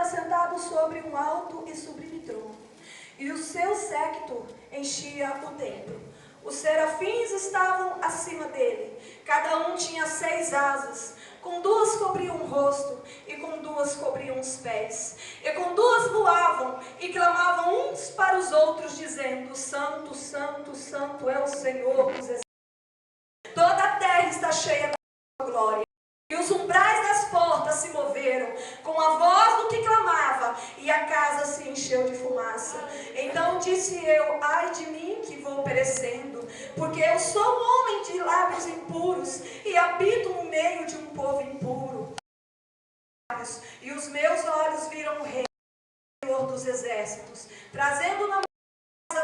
assentado sobre um alto e sublime trono, e o seu séquito enchia o templo. Os serafins estavam acima dele, cada um tinha 6 asas, com 2 cobriam o rosto, e com 2 cobriam os pés, e com 2 voavam, e clamavam uns para os outros, dizendo: Santo, Santo, Santo é o Senhor dos exércitos. Toda a terra está cheia da sua glória. E os umbrais das portas se moveram, com a voz do que clamava, e a casa se encheu de fumaça. Então disse eu: ai de mim que vou perecendo, porque eu sou um homem de lábios impuros, e habito no meio de um povo impuro. E os meus olhos viram o Rei, o Senhor dos exércitos, trazendo na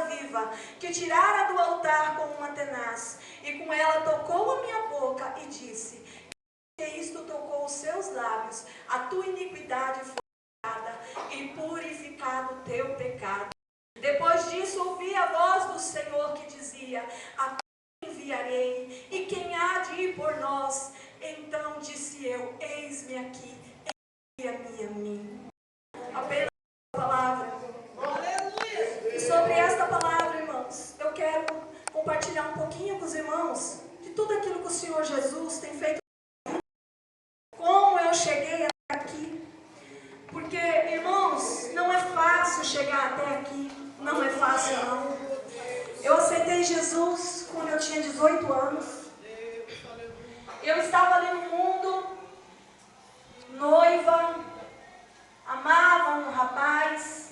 viva, que tirara do altar com uma tenaz, e com ela tocou a minha boca e disse: que isto tocou os seus lábios, a tua iniquidade foi tirada e purificado o teu pecado. Depois disso ouvi a voz do Senhor que dizia: a quem enviarei, e quem há de ir por nós? Então disse eu: eis-me aqui, envia-me a mim. Apenas a palavra. E sobre esta palavra, irmãos, eu quero compartilhar um pouquinho com os irmãos de tudo aquilo que o Senhor Jesus tem feito, como eu cheguei até aqui. Porque, irmãos, não é fácil chegar até aqui, não é fácil não. Eu aceitei Jesus quando eu tinha 18 anos. Eu estava ali no mundo, noiva, amava um rapaz,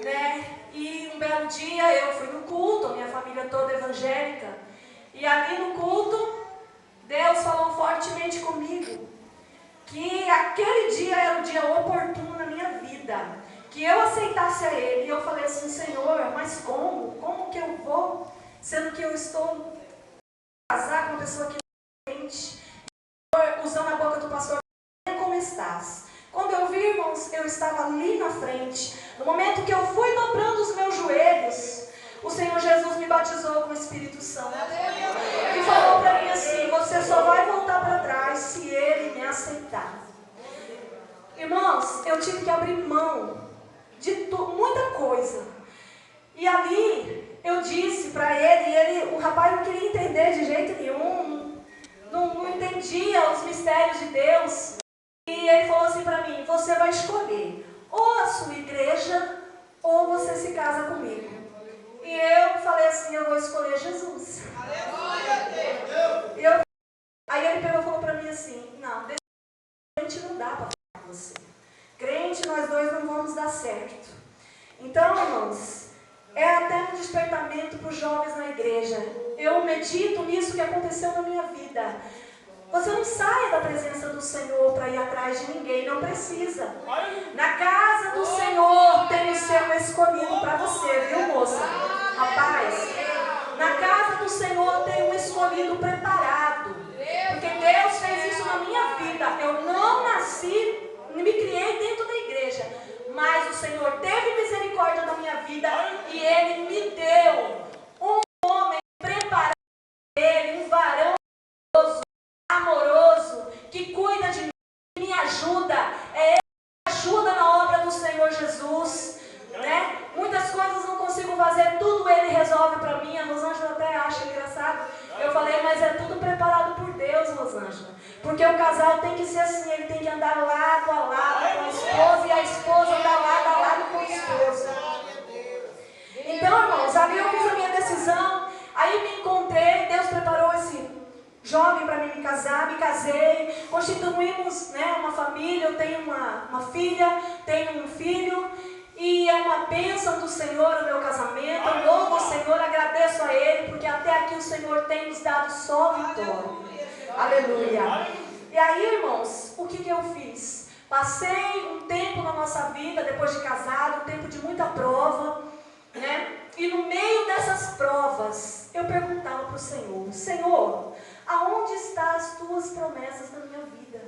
né? E um belo dia eu fui no culto, minha família toda evangélica, e ali no culto, Deus falou fortemente comigo, que aquele dia era o dia oportuno na minha vida, que eu aceitasse a Ele. E eu falei assim: Senhor, mas como? Como que eu vou? Sendo que eu estou casar com uma pessoa que não é crente, usando a boca do pastor, como estás? Quando eu vi, irmãos, eu estava ali na frente. No momento que eu fui dobrando os meus joelhos, o Senhor Jesus me batizou com o Espírito Santo. E falou para mim assim: você só vai voltar para trás se Ele me aceitar. Irmãos, eu tive que abrir mão de muita coisa. E ali eu disse para ele, o rapaz não queria entender de jeito nenhum, não entendia os mistérios de Deus. E ele falou assim para mim: você vai escolher ou a sua igreja ou você se casa comigo. E eu falei assim: eu vou escolher Jesus. Aí ele pegou e falou para mim assim: não, crente não dá para ficar com você. Crente, nós dois não vamos dar certo. Então, irmãos, é até um despertamento para os jovens na igreja. Eu medito nisso que aconteceu na minha vida. Você não saia da presença do Senhor para ir atrás de ninguém, não precisa. Na casa do Senhor tem o seu escolhido para você, viu, moça? Rapaz, na casa do Senhor tem um escolhido preparado. Porque Deus fez isso na minha vida. Eu não nasci, me criei dentro da igreja, mas o Senhor teve misericórdia da minha vida e Ele me deu um homem preparado, um varão amoroso, que cuida de mim, que me ajuda. É Ele que ajuda na obra do Senhor Jesus, né? Muitas coisas não consigo fazer, tudo Ele resolve para mim. A Rosângela até acha engraçado. Eu falei: mas é tudo preparado por Deus, Rosângela. Porque o casal tem que ser assim, ele tem que andar lado a lado com a esposa, e a esposa andar lado a lado com o esposo. Então, irmãos, ali eu fiz a minha decisão, aí me encontrei, Deus preparou esse jovem para mim me casar, me casei, constituímos, né, uma família. Eu tenho uma filha, tenho um filho, e é uma bênção do Senhor o meu casamento. Eu louvo o Senhor, agradeço a Ele, porque até aqui o Senhor tem nos dado só vitória. Aleluia. E aí, irmãos, o que eu fiz? Passei um tempo na nossa vida, depois de casado, um tempo de muita prova, né? E no meio dessas provas, eu perguntava para o Senhor: Senhor, aonde estão as tuas promessas na minha vida?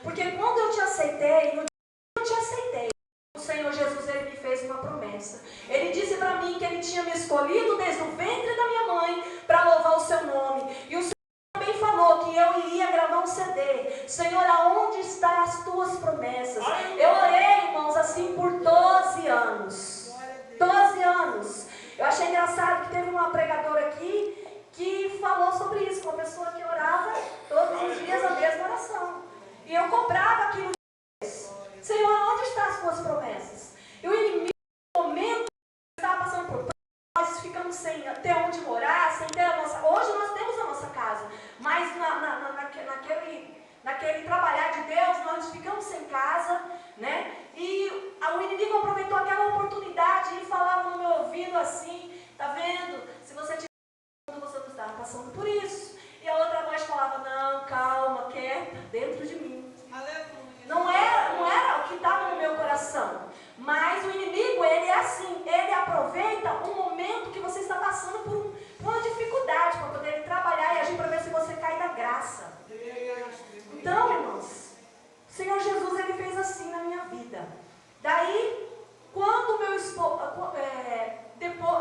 Porque quando eu te aceitei, no dia que eu te aceitei, o Senhor Jesus, Ele me fez uma promessa. Ele disse para mim que Ele tinha me escolhido desde o ventre da minha mãe para louvar o seu nome. E o Senhor também falou que eu iria gravar um CD. Senhor, aonde estão as tuas promessas? Eu orei, irmãos, assim assim por 12 anos. 12 anos. Eu achei engraçado que teve uma pregadora aqui que falou sobre isso, uma pessoa que orava todos os dias a mesma oração. E eu cobrava aquilo de Deus. Senhor, onde estão as tuas promessas? E o inimigo, no momento, estava passando por nós ficamos sem ter onde morar, sem ter a nossa... Hoje nós temos a nossa casa, mas naquele trabalhar de Deus, nós ficamos sem casa, né? E o inimigo aproveitou aquela oportunidade e falava no meu ouvido assim, tá vendo? Se você tiver você não estava passando por isso. E a outra voz falava, não, calma, quieta, dentro de mim. Não era o que estava no meu coração. Mas o inimigo, ele é assim, ele aproveita um momento que você está passando por uma dificuldade para poder trabalhar e agir para ver se você cai da graça. Então, irmãos, o Senhor Jesus, ele fez assim na minha vida. Daí, quando meu esposo,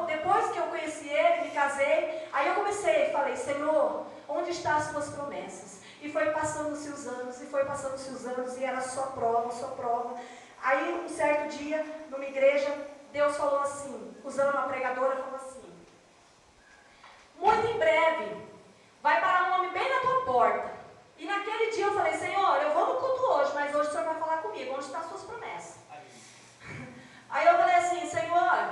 depois que eu conheci ele, me casei, aí eu comecei, falei, Senhor, onde estão as tuas promessas? E foi passando-se os anos, e era só prova, só prova. Aí, um certo dia, numa igreja, Deus falou assim, usando uma pregadora, falou assim, muito em breve, vai parar um homem bem na tua porta. E naquele dia eu falei, Senhor, eu vou no culto hoje, mas hoje o Senhor vai falar comigo, onde estão as suas promessas? Aí eu falei assim, Senhor,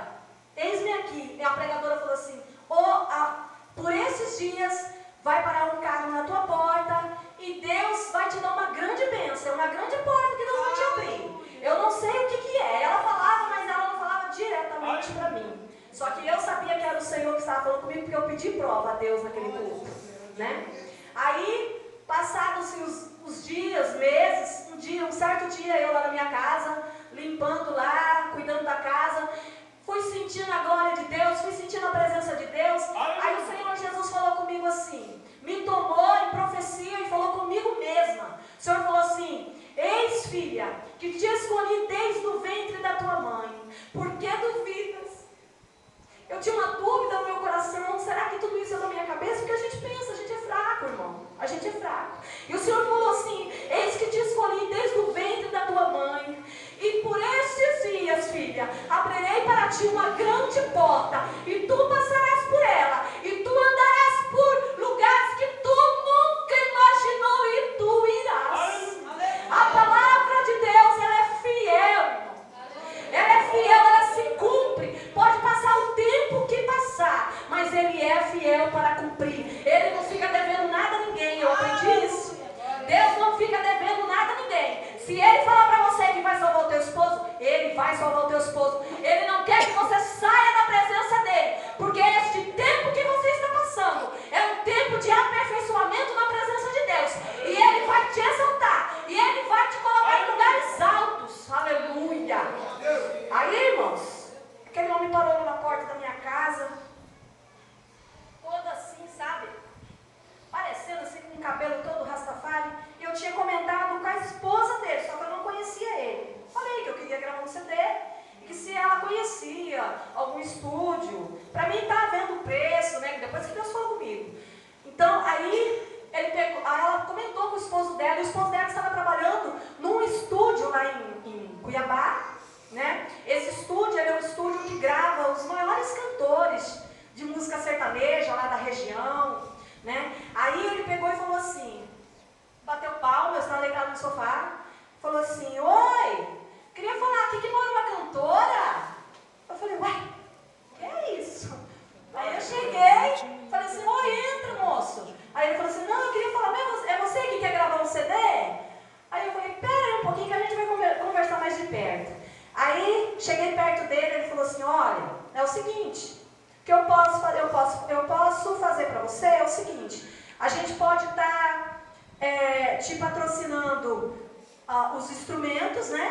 eis-me aqui. E a pregadora falou assim, por esses dias vai parar um carro na tua porta e Deus vai te dar uma grande bênção, uma grande porta que Deus vai te abrir. Eu não sei o que é. Ela falava, mas ela não falava diretamente para mim. Só que eu sabia que era o Senhor que estava falando comigo, porque eu pedi prova a Deus naquele culto, né? Aí, passados-se os dias, meses, um certo dia eu lá na minha casa, limpando lá, cuidando da casa, fui sentindo a glória de Deus, fui sentindo a presença de Deus. Aí o Senhor Jesus falou comigo assim, me tomou em profecia e falou comigo mesma. O Senhor falou assim, eis filha, que te escolhi desde o ventre da tua mãe, por que duvidas? Eu tinha uma dúvida no meu coração, será que tudo isso é da minha cabeça? Porque a gente pensa, a gente é fraco, irmão, a gente é fraco. E o Senhor falou assim, eis que te escolhi desde o ventre da tua mãe, e por estes dias, filha, abrirei para ti uma grande porta, e tu passarás por ela, e tu andarás por lugares que tu nunca imaginou, e tu irás. A palavra de Deus, ela é fiel, irmão. Ela é fiel, ela se cumpre. Pode passar o tempo que passar, mas Ele é fiel para cumprir. Ele não fica devendo nada a ninguém, eu aprendi isso. Deus não fica devendo nada a ninguém. Se Ele falar para você que vai salvar o teu esposo, Ele vai salvar o teu esposo. Ele não quer que você saia da presença dEle, porque este tempo que você está passando é um tempo de aperfeiçoamento na presença de Deus. E Ele vai te exaltar, e Ele vai te colocar em lugares altos. Aleluia. Aí, irmãos, aquele homem parou na porta da minha casa, todo assim, sabe? Parecendo assim, com o cabelo todo rastafari. E eu tinha comentado com a esposa dele, só que eu não conhecia ele. Falei que eu queria gravar um CD e que se ela conhecia algum estúdio, pra mim tá vendo o preço, né? Depois que Deus falou comigo. Então, aí ela comentou com o esposo dela, e o esposo dela estava trabalhando num estúdio lá em Cuiabá, né? Esse estúdio, ele é um estúdio que grava os maiores cantores de música sertaneja lá da região, né? Aí ele pegou e falou assim, bateu palma, eu estava deitado no sofá, falou assim, oi, queria falar aqui que mora uma cantora. Eu falei, uai, que é isso? Aí eu cheguei, falei assim, oi, entra, moço. Aí ele falou assim, não, eu queria falar, é você que quer gravar um CD? Aí eu falei, pera aí um pouquinho que a gente vai conversar mais de perto. Aí cheguei perto dele, ele falou assim, olha, é o seguinte, o que eu posso fazer para você é o seguinte, a gente pode estar te patrocinando os instrumentos, né?